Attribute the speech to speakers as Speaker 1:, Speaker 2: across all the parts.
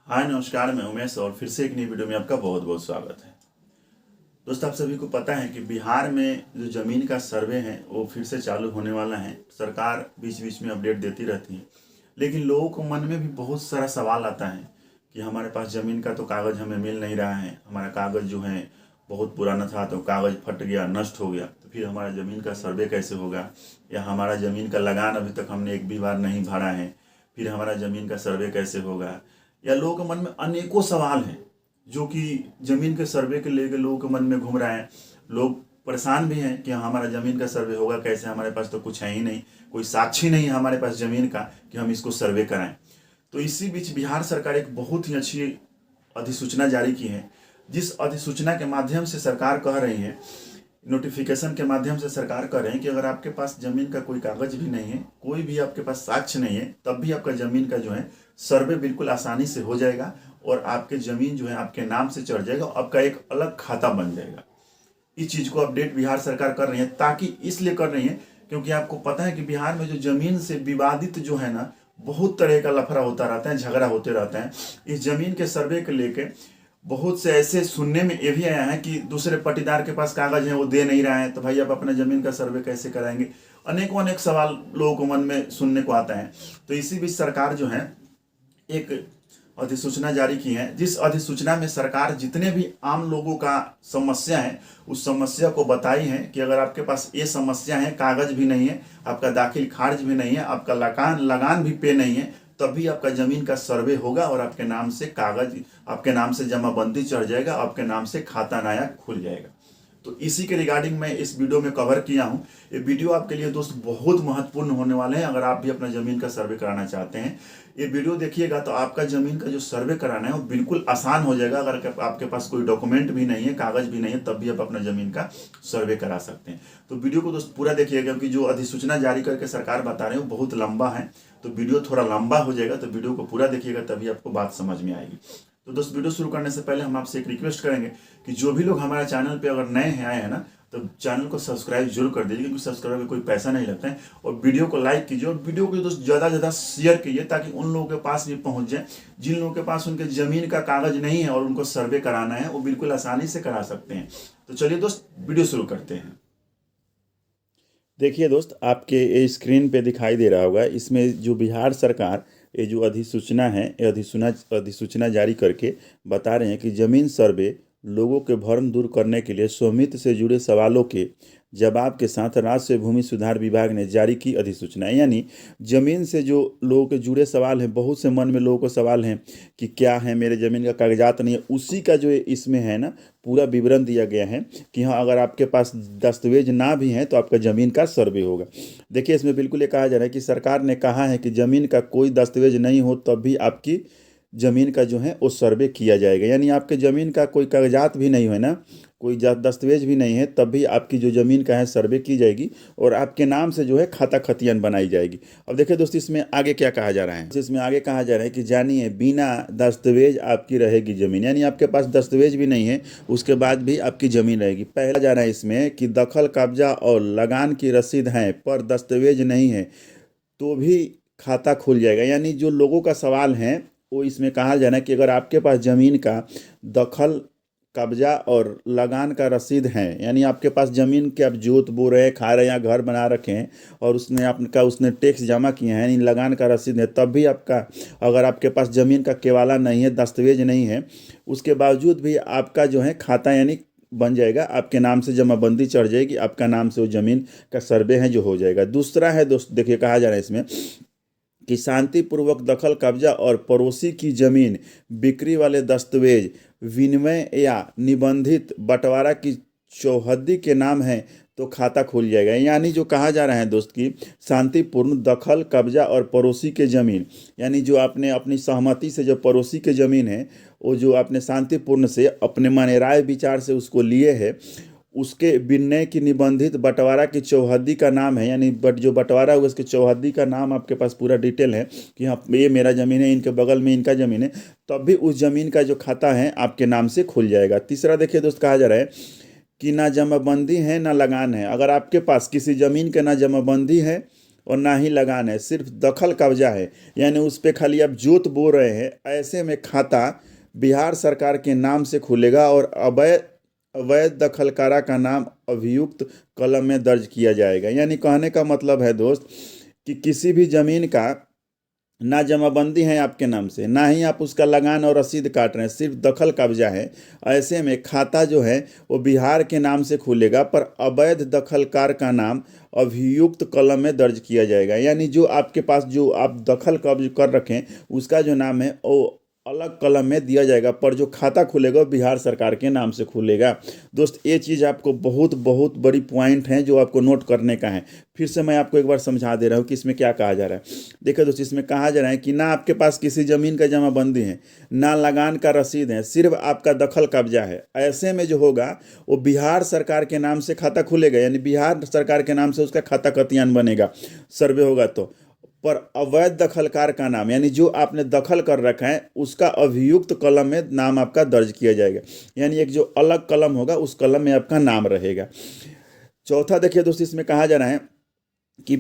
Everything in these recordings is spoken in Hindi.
Speaker 1: हाय नमस्कार, मैं उमेश और फिर से एक नई वीडियो में आपका बहुत बहुत स्वागत है। दोस्तों, आप सभी को पता है कि बिहार में जो ज़मीन का सर्वे है वो फिर से चालू होने वाला है। सरकार बीच बीच में अपडेट देती रहती है, लेकिन लोगों को मन में भी बहुत सारा सवाल आता है कि हमारे पास ज़मीन का तो कागज़ हमें मिल नहीं रहा है, हमारा कागज़ जो है बहुत पुराना था तो कागज़ फट गया, नष्ट हो गया, तो फिर हमारा ज़मीन का सर्वे कैसे होगा, या हमारा ज़मीन का लगान अभी तक हमने एक भी बार नहीं भरा है, फिर हमारा ज़मीन का सर्वे कैसे होगा। या लोगों के मन में अनेकों सवाल हैं जो कि ज़मीन के सर्वे के लेकर लोगों के मन में घूम रहा है। लोग परेशान भी हैं कि हमारा ज़मीन का सर्वे होगा कैसे, हमारे पास तो कुछ है ही नहीं, कोई साक्षी नहीं है हमारे पास ज़मीन का कि हम इसको सर्वे कराएं। तो इसी बीच बिहार सरकार एक बहुत ही अच्छी अधिसूचना जारी की है, जिस अधिसूचना के माध्यम से सरकार कह रही है, नोटिफिकेशन के माध्यम से सरकार कह रहे हैं कि अगर आपके पास ज़मीन का कोई कागज़ भी नहीं है, कोई भी आपके पास साक्ष्य नहीं है, तब भी आपका ज़मीन का जो है सर्वे बिल्कुल आसानी से हो जाएगा और आपके ज़मीन जो है आपके नाम से चढ़ जाएगा और आपका एक अलग खाता बन जाएगा। इस चीज़ को अपडेट बिहार सरकार कर रही है, ताकि इसलिए कर रही है क्योंकि आपको पता है कि बिहार में जो ज़मीन से विवादित जो है ना, बहुत तरह का लफड़ा होता रहता है, झगड़ा होते रहता है। इस ज़मीन के सर्वे को लेके बहुत से ऐसे सुनने में ये भी आया है कि दूसरे पट्टीदार के पास कागज है, वो दे नहीं रहा है, तो भाई आप अपना ज़मीन का सर्वे कैसे कराएंगे। अनेकों अनेक सवाल लोगों को मन में सुनने को आता है। तो इसी बीच सरकार जो है एक अधिसूचना जारी की है, जिस अधिसूचना में सरकार जितने भी आम लोगों का समस्या है उस समस्या को बताई है कि अगर आपके पास ये समस्या है, कागज भी नहीं है, आपका दाखिल खारिज भी नहीं है, आपका लगान लगान भी पे नहीं है, तभी आपका ज़मीन का सर्वे होगा और आपके नाम से कागज, आपके नाम से जमाबंदी चढ़ जाएगा, आपके नाम से खाता नया खुल जाएगा। तो इसी के रिगार्डिंग मैं इस वीडियो में कवर किया हूँ। ये वीडियो आपके लिए दोस्त बहुत महत्वपूर्ण होने वाले हैं। अगर आप भी अपना ज़मीन का सर्वे कराना चाहते हैं, ये वीडियो देखिएगा तो आपका ज़मीन का जो सर्वे कराना है वो बिल्कुल आसान हो जाएगा। अगर आपके पास कोई डॉक्यूमेंट भी नहीं है, कागज़ भी नहीं है, तब भी आप अपना ज़मीन का सर्वे करा सकते हैं। तो वीडियो को दोस्त पूरा देखिएगा, क्योंकि जो अधिसूचना जारी करके सरकार बता रहे हैं वो बहुत लंबा है, तो वीडियो थोड़ा लंबा हो जाएगा। तो वीडियो को पूरा देखिएगा, तभी आपको बात समझ में आएगी। तो दोस्त, वीडियो शुरू करने से पहले हम आपसे एक रिक्वेस्ट करेंगे कि जो भी लोग हमारे चैनल पे अगर नए हैं, आए हैं ना, तो चैनल को सब्सक्राइब जरूर कर दीजिए, क्योंकि सब्सक्राइब में कोई पैसा नहीं लगता है। और वीडियो को लाइक कीजिए और वीडियो को दोस्त ज़्यादा से ज़्यादा शेयर कीजिए, ताकि उन लोगों के पास भी पहुंच जाए जिन लोगों के पास उनके ज़मीन का कागज नहीं है और उनको सर्वे कराना है, वो बिल्कुल आसानी से करा सकते हैं। तो चलिए दोस्त, वीडियो शुरू करते हैं। देखिए दोस्त, आपके ये स्क्रीन पे दिखाई दे रहा होगा, इसमें जो बिहार सरकार ये जो अधिसूचना है, ये अधिसूचना जारी करके बता रहे हैं कि ज़मीन सर्वे लोगों के भ्रम दूर करने के लिए स्वामित्व से जुड़े सवालों के जवाब के साथ राज्य भूमि सुधार विभाग ने जारी की अधिसूचना है। यानी ज़मीन से जो लोगों के जुड़े सवाल हैं, बहुत से मन में लोगों को सवाल हैं कि क्या है, मेरे ज़मीन का कागजात नहीं है, उसी का जो इसमें है ना पूरा विवरण दिया गया है कि हाँ, अगर आपके पास दस्तावेज ना भी हैं तो आपका ज़मीन का सर्वे होगा। देखिए, इसमें बिल्कुल ये कहा जा रहा है कि सरकार ने कहा है कि ज़मीन का कोई दस्तावेज नहीं हो तब भी आपकी ज़मीन का जो है वो सर्वे किया जाएगा। यानी आपके ज़मीन का कोई कागजात भी नहीं है ना, कोई दस्तावेज भी नहीं है, तब भी आपकी जो ज़मीन का है सर्वे की जाएगी और आपके नाम से जो है खाता खतियान बनाई जाएगी। अब देखिए दोस्त, इसमें आगे क्या कहा जा रहा है। इसमें आगे कहा जा रहा है कि जानिए, बिना दस्तावेज आपकी रहेगी ज़मीन। यानी आपके पास दस्तावेज भी नहीं है, उसके बाद भी आपकी ज़मीन रहेगी। पहला जा रहा है इसमें कि दखल, कब्जा और लगान की रसीद है पर दस्तावेज नहीं है तो भी खाता खुल जाएगा। यानी जो लोगों का सवाल है वो इसमें कहा जा रहा है कि अगर आपके पास ज़मीन का दखल, कब्जा और लगान का रसीद है, यानी आपके पास ज़मीन के आप जोत बो रहे हैं, खा रहे हैं या घर बना रखे हैं और उसने टैक्स जमा किए हैं, यानी लगान का रसीद है, तब भी आपका, अगर आपके पास ज़मीन का केवाला नहीं है, दस्तावेज नहीं है, उसके बावजूद भी आपका जो है खाता यानी बन जाएगा, आपके नाम से जमाबंदी चढ़ जाएगी, आपका नाम से वो ज़मीन का सर्वे है जो हो जाएगा। दूसरा है दोस्त, देखिए कहा जा रहा है इसमें कि शांतिपूर्वक दखल, कब्जा और पड़ोसी की जमीन बिक्री वाले दस्तावेज विनिमय या निबंधित बंटवारा की चौहद्दी के नाम है तो खाता खुल जाएगा। यानी जो कहा जा रहा है दोस्त कि शांतिपूर्ण दखल, कब्जा और पड़ोसी के ज़मीन, यानी जो आपने अपनी सहमति से जो पड़ोसी के ज़मीन है, वो जो आपने शांतिपूर्ण से अपने माने राय विचार से उसको लिए है, उसके विनय की निबंधित बंटवारा की चौहद्दी का नाम है, यानी जो बंटवारा हुआ उसके चौहद्दी का नाम आपके पास पूरा डिटेल है कि हाँ, ये मेरा ज़मीन है, इनके बगल में इनका ज़मीन है, तब भी उस ज़मीन का जो खाता है आपके नाम से खुल जाएगा। तीसरा देखिए दोस्त, कहा जा रहा है कि ना जमाबंदी है ना लगान है। अगर आपके पास किसी ज़मीन के ना जमाबंदी है और ना ही लगान है, सिर्फ दखल कब्जा है, यानी उस पर खाली आप जोत बो रहे हैं। ऐसे में खाता बिहार सरकार के नाम से खुलेगा और अवैध दखलकारा का नाम अभियुक्त कलम में दर्ज किया जाएगा। यानी कहने का मतलब है दोस्त कि किसी भी जमीन का ना जमाबंदी है आपके नाम से, ना ही आप उसका लगान और रसीद काट रहे हैं, सिर्फ दखल कब्जा है। ऐसे में खाता जो है वो बिहार के नाम से खुलेगा, पर अवैध दखलकार का नाम अभियुक्त कलम में दर्ज किया जाएगा। यानी जो आपके पास जो आप दखल कब्ज कर रखें उसका जो नाम है वो अलग कलम में दिया जाएगा, पर जो खाता खुलेगा वो बिहार सरकार के नाम से खुलेगा। दोस्त ये चीज़ आपको बहुत बहुत बड़ी पॉइंट है जो आपको नोट करने का है। फिर से मैं आपको एक बार समझा दे रहा हूँ कि इसमें क्या कहा जा रहा है। देखिए दोस्त, इसमें कहा जा रहा है कि ना आपके पास किसी ज़मीन का जमाबंदी है, ना लगान का रसीद है, सिर्फ आपका दखल कब्जा है। ऐसे में जो होगा वो बिहार सरकार के नाम से खाता खुलेगा, यानी बिहार सरकार के नाम से उसका खाता खतियान बनेगा, सर्वे होगा तो। पर अवैध दखलकार का नाम, यानी जो आपने दखल कर रखा है उसका अभियुक्त कलम में नाम आपका दर्ज किया जाएगा। यानी एक जो अलग कलम होगा उस कलम में आपका नाम रहेगा। चौथा देखिए दोस्त, इसमें कहा जा रहा है कि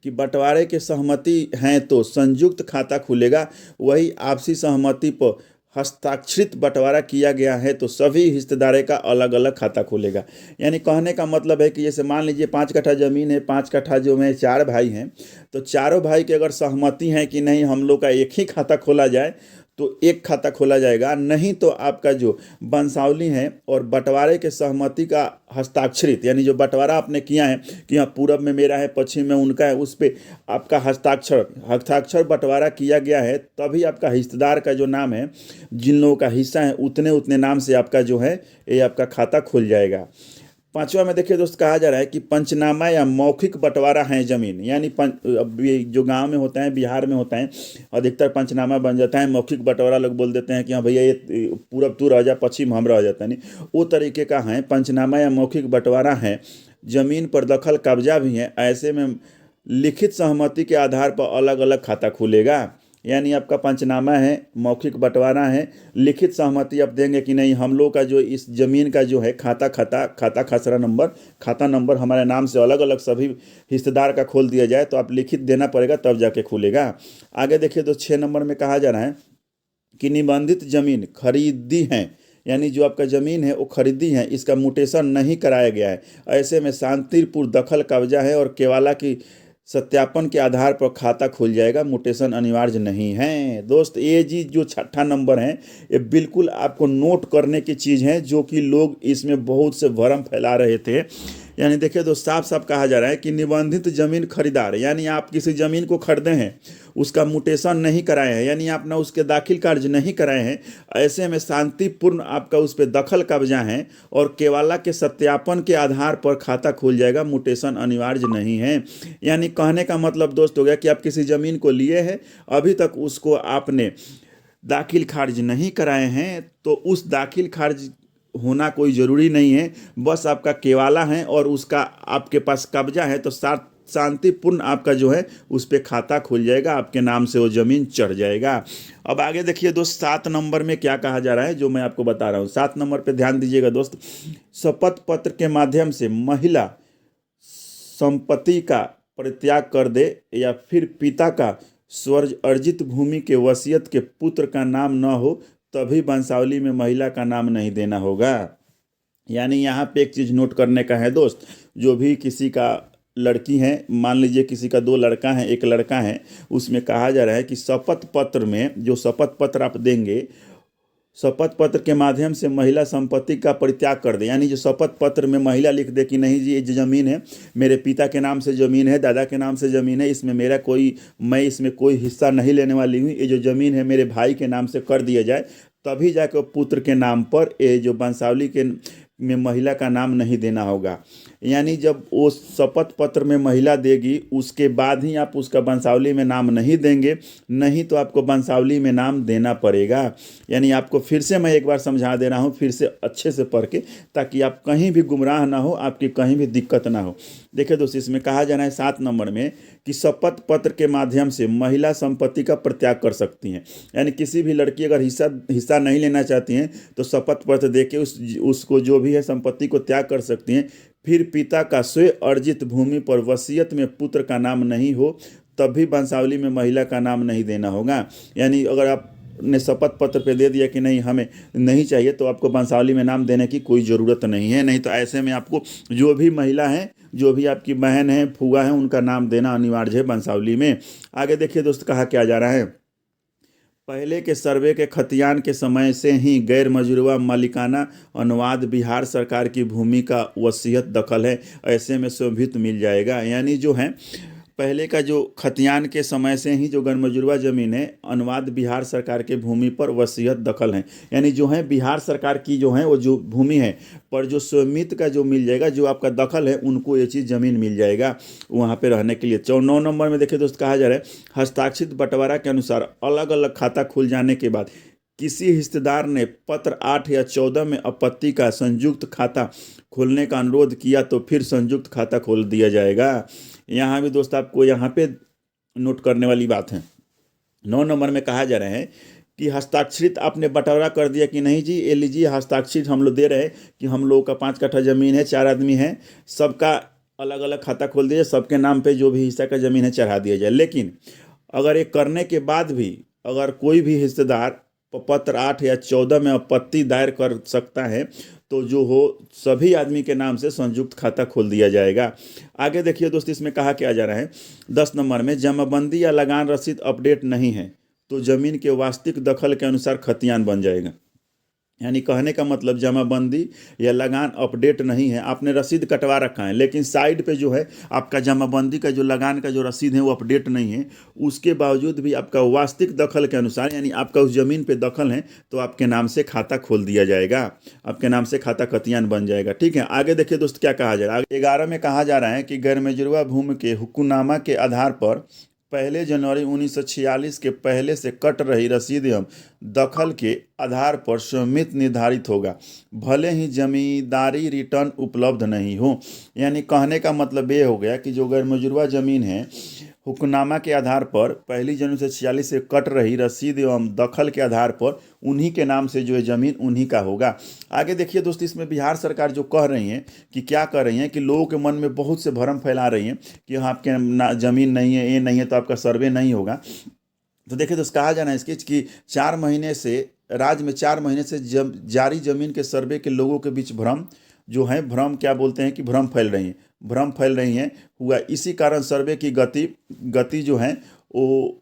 Speaker 1: बंटवारे के सहमति हैं तो संयुक्त खाता खुलेगा, वही आपसी सहमति पर हस्ताक्षरित बंटवारा किया गया है तो सभी हिस्सेदारों का अलग अलग खाता खुलेगा। यानी कहने का मतलब है कि जैसे मान लीजिए 5 कट्ठा ज़मीन है, 5 कट्ठा जो में 4 भाई हैं, तो चारों भाई की अगर सहमति है कि नहीं हम लोग का एक ही खाता खोला जाए तो एक खाता खोला जाएगा, नहीं तो आपका जो वंशावली है और बंटवारे के सहमति का हस्ताक्षरित, यानी जो बंटवारा आपने किया है कि हाँ पूरब में मेरा है, पश्चिम में उनका है, उस पर आपका हस्ताक्षर बंटवारा किया गया है, तभी आपका हिस्सेदार का जो नाम है, जिन लोगों का हिस्सा है उतने उतने नाम से आपका जो है ये आपका खाता खुल जाएगा। पांचवा में देखिए दोस्त, कहा जा रहा है कि पंचनामा या मौखिक बंटवारा है जमीन, यानी अब ये जो गांव में होता है, बिहार में होता है, अधिकतर पंचनामा बन जाता है, मौखिक बंटवारा लोग बोल देते हैं कि हाँ भैया ये पूरब तू रह जा, पश्चिम हम रह जाता है, नहीं वो तरीके का है। पंचनामा या मौखिक बंटवारा है, जमीन पर दखल कब्जा भी है। ऐसे में लिखित सहमति के आधार पर अलग अलग खाता खुलेगा। यानी आपका पंचनामा है, मौखिक बंटवारा है, लिखित सहमति आप देंगे कि नहीं हम लोग का जो इस ज़मीन का जो है खाता खसरा नंबर, खाता नंबर हमारे नाम से अलग अलग सभी हिस्सेदार का खोल दिया जाए, तो आप लिखित देना पड़ेगा तब जाके खुलेगा। आगे देखिए तो 6 नंबर में कहा जा रहा है कि निबंधित जमीन खरीदी है, यानी जो आपका ज़मीन है वो खरीदी है, इसका म्यूटेशन नहीं कराया गया है। ऐसे में शांतिपूर्ण दखल कब्जा है और केवाला की सत्यापन के आधार पर खाता खुल जाएगा, म्यूटेशन अनिवार्य नहीं है। दोस्त ये चीज़ जो 6ठा नंबर है ये बिल्कुल आपको नोट करने की चीज़ है, जो कि लोग इसमें बहुत से भ्रम फैला रहे थे। यानी देखिए दोस्त, साफ साफ कहा जा रहा है कि निबंधित जमीन खरीदार, यानी आप किसी ज़मीन को खरीदे हैं, उसका म्यूटेशन नहीं कराए हैं, यानी आपने उसके दाखिल कार्य नहीं कराए हैं, ऐसे में शांतिपूर्ण आपका उस पर दखल कब्जा है और केवाला के सत्यापन के आधार पर खाता खुल जाएगा, म्यूटेशन अनिवार्य नहीं है। यानी कहने का मतलब दोस्त हो गया कि आप किसी ज़मीन को लिए हैं, अभी तक उसको आपने दाखिल खारिज नहीं कराए हैं, तो उस दाखिल खारिज होना कोई ज़रूरी नहीं है, बस आपका केवाला है और उसका आपके पास कब्जा है, तो शांतिपूर्ण आपका जो है उस पर खाता खुल जाएगा, आपके नाम से वो ज़मीन चढ़ जाएगा। अब आगे देखिए दोस्त, 7 नंबर में क्या कहा जा रहा है जो मैं आपको बता रहा हूँ। 7 नंबर पे ध्यान दीजिएगा दोस्त, शपथ पत्र के माध्यम से महिला संपत्ति का परित्याग कर दे या फिर पिता का स्वर्ग अर्जित भूमि के वसीयत के पुत्र का नाम न हो, तभी वंशावली में महिला का नाम नहीं देना होगा। यानी यहाँ पे एक चीज़ नोट करने का है दोस्त, जो भी किसी का लड़की है, मान लीजिए किसी का 2 लड़का है, 1 लड़का है, उसमें कहा जा रहा है कि शपथ पत्र में जो शपथ पत्र आप देंगे, शपथ पत्र के माध्यम से महिला संपत्ति का परित्याग कर दे। यानी जो शपथ पत्र में महिला लिख दे कि नहीं जी ये जो ज़मीन है मेरे पिता के नाम से ज़मीन है, दादा के नाम से ज़मीन है, इसमें मेरा मैं इसमें कोई हिस्सा नहीं लेने वाली हूँ, ये जो ज़मीन है मेरे भाई के नाम से कर दिया जाए, तभी जाकर पुत्र के नाम पर ये जो वंशावली के में महिला का नाम नहीं देना होगा। यानी जब वो शपथ पत्र में महिला देगी उसके बाद ही आप उसका वंशावली में नाम नहीं देंगे, नहीं तो आपको वंशावली में नाम देना पड़ेगा। यानी आपको फिर से मैं एक बार समझा दे रहा हूँ, फिर से अच्छे से पढ़ के, ताकि आप कहीं भी गुमराह ना हो, आपकी कहीं भी दिक्कत ना हो। देखिए दोस्तों, इसमें कहा जा रहा है 7 नंबर में कि शपथ पत्र के माध्यम से महिला संपत्ति का परित्याग कर सकती हैं। यानी किसी भी लड़की अगर हिस्सा नहीं लेना चाहती हैं तो शपथ पत्र दे के उसको जो भी है संपत्ति को त्याग कर सकती हैं। फिर पिता का स्वयं अर्जित भूमि पर वसीयत में पुत्र का नाम नहीं हो तब भी वंशावली में महिला का नाम नहीं देना होगा। यानी अगर आपने शपथ पत्र पे दे दिया कि नहीं हमें नहीं चाहिए तो आपको वंशावली में नाम देने की कोई ज़रूरत नहीं है। नहीं तो ऐसे में आपको जो भी महिला है, जो भी आपकी बहन है, फूआ है, उनका नाम देना अनिवार्य है वंशावली में। आगे देखिए दोस्त कहा क्या जा रहा है। पहले के सर्वे के खतियान के समय से ही गैर मजरूआ मालिकाना अनुवाद बिहार सरकार की भूमि का वसीयत दखल है, ऐसे में स्वीकृत मिल जाएगा। यानी जो है पहले का जो खतियान के समय से ही जो गैर मजरूआ ज़मीन है अनुवाद बिहार सरकार के भूमि पर वसीयत दखल है। यानी जो है बिहार सरकार की जो है वो जो भूमि है पर जो स्वामित्व का जो मिल जाएगा, जो आपका दखल है, उनको ये चीज़ ज़मीन मिल जाएगा वहाँ पे रहने के लिए। 9 नंबर में देखिए दोस्त कहा जा रहा है हस्ताक्षरित बंटवारा के अनुसार अलग अलग खाता खुल जाने के बाद किसी हिस्सेदार ने पत्र 8 या 14 में आपत्ति का संयुक्त खाता खोलने का अनुरोध किया तो फिर संयुक्त खाता खोल दिया जाएगा। यहाँ भी दोस्त आपको यहाँ पे नोट करने वाली बात है। 9 नंबर में कहा जा रहा है कि हस्ताक्षरित आपने बंटवारा कर दिया कि नहीं जी, ये लीजिए हस्ताक्षरित हम लोग दे रहे हैं कि हम लोगों का 5 कट्ठा ज़मीन है, 4 आदमी हैं, सबका अलग अलग खाता खोल दिया, सबके नाम पे जो भी हिस्सा का ज़मीन है चढ़ा दिया जाए। लेकिन अगर ये करने के बाद भी अगर कोई भी हिस्सेदार पत्र 8 या 14 में आपत्ति दायर कर सकता है तो जो हो सभी आदमी के नाम से संयुक्त खाता खोल दिया जाएगा। आगे देखिए दोस्त इसमें कहा क्या जा रहा है 10 नंबर में जमाबंदी या लगान रसीद अपडेट नहीं है तो जमीन के वास्तविक दखल के अनुसार खतियान बन जाएगा। यानी कहने का मतलब जमाबंदी या लगान अपडेट नहीं है, आपने रसीद कटवा रखा है लेकिन साइड पे जो है आपका जमाबंदी का जो लगान का जो रसीद है वो अपडेट नहीं है, उसके बावजूद भी आपका वास्तविक दखल के अनुसार यानी आपका उस ज़मीन पे दखल है तो आपके नाम से खाता खोल दिया जाएगा, आपके नाम से खाता खतियान बन जाएगा। ठीक है, आगे देखिए दोस्त क्या कहा जा रहा है। 11 में कहा जा रहा है कि गैर मजरूआ भूमि के हुक्मनामा के आधार पर 1 जनवरी 1946 के पहले से कट रही रसीद एवं दखल के आधार पर स्वामित्व निर्धारित होगा, भले ही जमींदारी रिटर्न उपलब्ध नहीं हो। यानी कहने का मतलब ये हो गया कि जो गैर मजरूआ ज़मीन है हुक्मनामा के आधार पर 1 जनवरी से 46 से कट रही रसीद एवं दखल के आधार पर उन्हीं के नाम से जो है ज़मीन उन्हीं का होगा। आगे देखिए दोस्त इसमें बिहार सरकार जो कह रही हैं कि क्या कर रही हैं कि लोगों के मन में बहुत से भ्रम फैला रही हैं कि आपके ज़मीन नहीं है, ये नहीं है तो आपका सर्वे नहीं होगा। तो देखिए दोस्त कहा जाना है इसके कि 4 महीने से राज्य में 4 महीने से जारी ज़मीन के सर्वे के लोगों के बीच भ्रम जो है, भ्रम क्या बोलते हैं कि भ्रम फैल रही हैं हुआ। इसी कारण सर्वे की गति जो है वो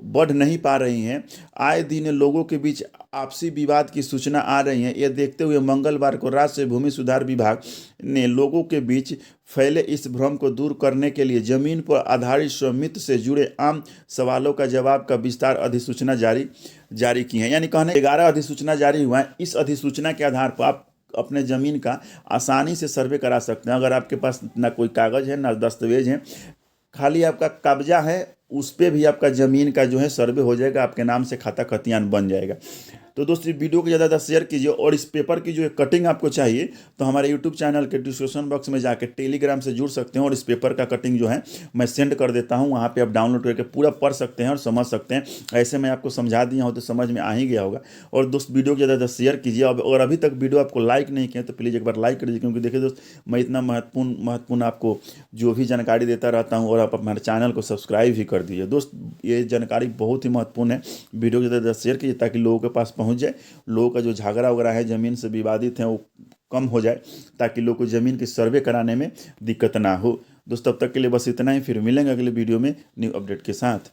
Speaker 1: बढ़ नहीं पा रही हैं। आए दिन लोगों के बीच आपसी विवाद की सूचना आ रही है। यह देखते हुए मंगलवार को राज्य भूमि सुधार विभाग ने लोगों के बीच फैले इस भ्रम को दूर करने के लिए जमीन पर आधारित स्वामित्व से जुड़े आम सवालों का जवाब का विस्तार अधिसूचना जारी की है। यानी कहने 11 अधिसूचना जारी हुआ है। इस अधिसूचना के आधार पर आप अपने ज़मीन का आसानी से सर्वे करा सकते हैं। अगर आपके पास ना कोई कागज़ है ना दस्तावेज है, खाली आपका कब्जा है, उस पर भी आपका ज़मीन का जो है सर्वे हो जाएगा, आपके नाम से खाता खतियान बन जाएगा। तो दोस्तों वीडियो को ज़्यादा शेयर कीजिए और इस पेपर की जो कटिंग आपको चाहिए तो हमारे यूट्यूब चैनल के डिस्क्रिप्शन बॉक्स में जाकर टेलीग्राम से जुड़ सकते हैं और इस पेपर का कटिंग जो है मैं सेंड कर देता हूं, वहां पे आप डाउनलोड करके पूरा पढ़ सकते हैं और समझ सकते हैं। ऐसे मैं आपको समझा दिया हूं तो समझ में आ ही गया होगा। और दोस्त वीडियो को ज़्यादा शेयर कीजिए और अभी तक वीडियो आपको लाइक नहीं किया तो प्लीज़ एक बार लाइक कर दीजिए, क्योंकि देखिए दोस्त मैं इतना महत्वपूर्ण आपको जो भी जानकारी देता रहता हूँ। और आप हमारे चैनल को सब्सक्राइब भी कर दीजिए दोस्त, ये जानकारी बहुत ही महत्वपूर्ण है। वीडियो को ज़्यादा शेयर कीजिए ताकि लोगों के पास पहुँच जाए, लोगों का जो झगड़ा वगैरह है ज़मीन से विवादित है वो कम हो जाए, ताकि लोग को ज़मीन की सर्वे कराने में दिक्कत ना हो। दोस्तों तब तक के लिए बस इतना ही, फिर मिलेंगे अगले वीडियो में न्यू अपडेट के साथ।